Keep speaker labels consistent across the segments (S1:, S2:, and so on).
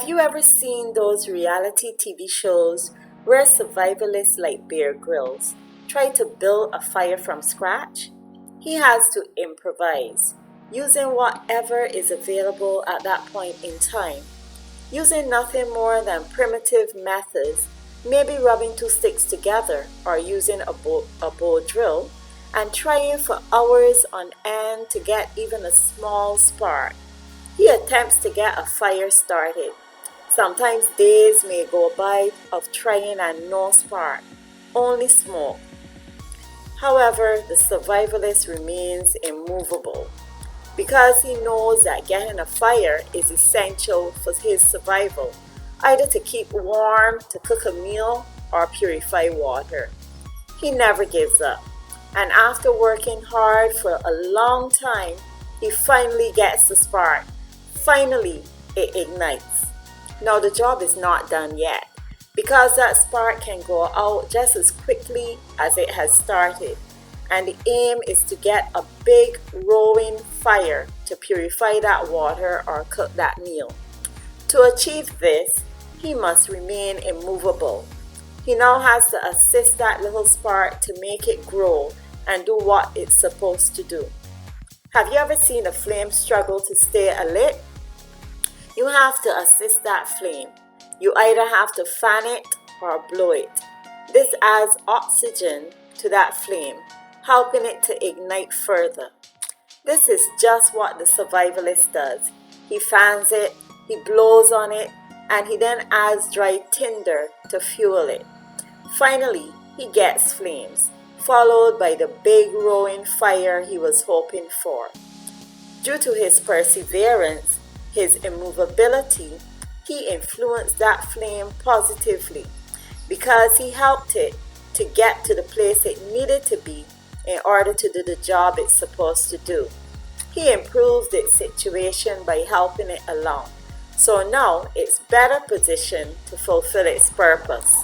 S1: Have you ever seen those reality TV shows where survivalists like Bear Grylls try to build a fire from scratch? He has to improvise, using whatever is available at that point in time, using nothing more than primitive methods, maybe rubbing two sticks together or using a bow drill, and trying for hours on end to get even a small spark. He attempts to get a fire started. Sometimes days may go by of trying and no spark, only smoke. However, the survivalist remains immovable because he knows that getting a fire is essential for his survival, either to keep warm, to cook a meal, or purify water. He never gives up, and after working hard for a long time, he finally gets the spark. Finally, it ignites. Now the job is not done yet, because that spark can go out just as quickly as it has started, and the aim is to get a big roaring fire to purify that water or cook that meal. To achieve this, he must remain immovable. He now has to assist that little spark to make it grow and do what it's supposed to do. Have you ever seen a flame struggle to stay alit? You have to assist that flame. You either have to fan it or blow it. This adds oxygen to that flame, helping it to ignite further. This is just what the survivalist does. He fans it, he blows on it, and he then adds dry tinder to fuel it. Finally, he gets flames, followed by the big roaring fire he was hoping for. Due to his perseverance, his immovability, he influenced that flame positively because he helped it to get to the place it needed to be in order to do the job it's supposed to do. He improved its situation by helping it along, so now it's better positioned to fulfill its purpose.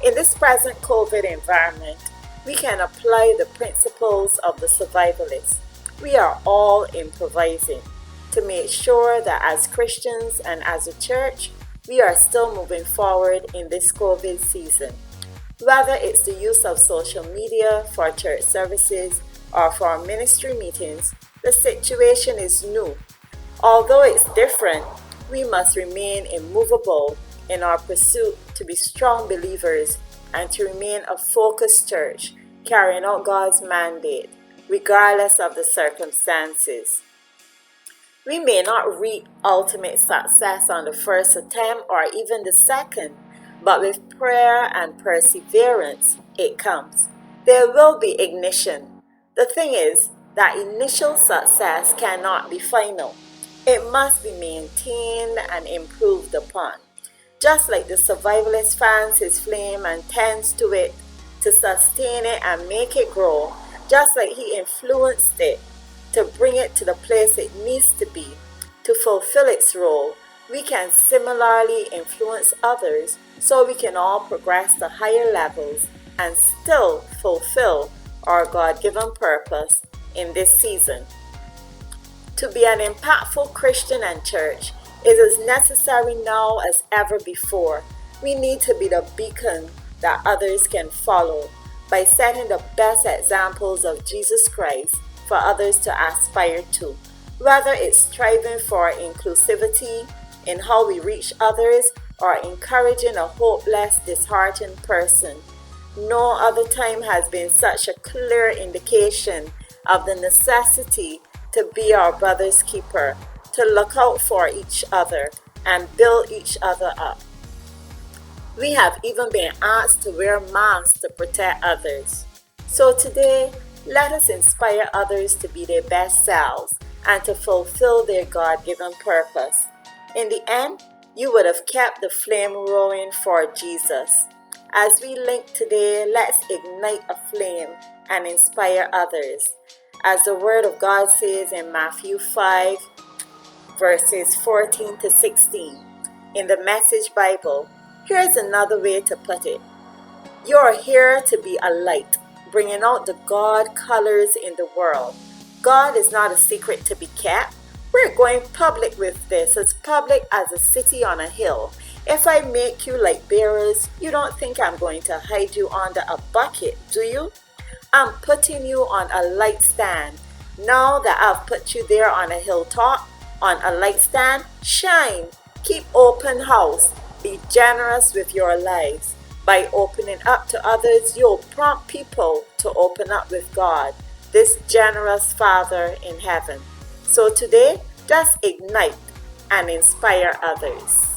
S1: In this present COVID environment, we can apply the principles of the survivalist. We are all improvising to make sure that as Christians and as a church, we are still moving forward in this COVID season. Whether it's the use of social media for church services or for ministry meetings, the situation is new. Although it's different, we must remain immovable in our pursuit to be strong believers and to remain a focused church, carrying out God's mandate, regardless of the circumstances. We may not reach ultimate success on the first attempt or even the second, but with prayer and perseverance, it comes. There will be ignition. The thing is that initial success cannot be final. It must be maintained and improved upon. Just like the survivalist fans his flame and tends to it to sustain it and make it grow, just like he influenced it to bring it to the place it needs to be to fulfill its role, we can similarly influence others so we can all progress to higher levels and still fulfill our God-given purpose in this season. To be an impactful Christian and church is as necessary now as ever before. We need to be the beacon that others can follow by setting the best examples of Jesus Christ for others to aspire to, whether it's striving for inclusivity in how we reach others or encouraging a hopeless, disheartened person. No other time has been such a clear indication of the necessity to be our brother's keeper, to look out for each other and build each other up. We have even been asked to wear masks to protect others. So today, let us inspire others to be their best selves and to fulfill their God-given purpose. In the end, you would have kept the flame roaring for Jesus. As we link today, let's ignite a flame and inspire others. As the Word of God says in Matthew 5, verses 14 to 16, in the Message Bible, here's another way to put it. You're here to be a light, bringing out the God colors in the world. God is not a secret to be kept. We're going public with this, as public as a city on a hill. If I make you light bearers, you don't think I'm going to hide you under a bucket, do you? I'm putting you on a light stand. Now that I've put you there on a hilltop, on a light stand, shine. Keep open house. Be generous with your lives. By opening up to others, you'll prompt people to open up with God, this generous Father in heaven. So today, just ignite and inspire others.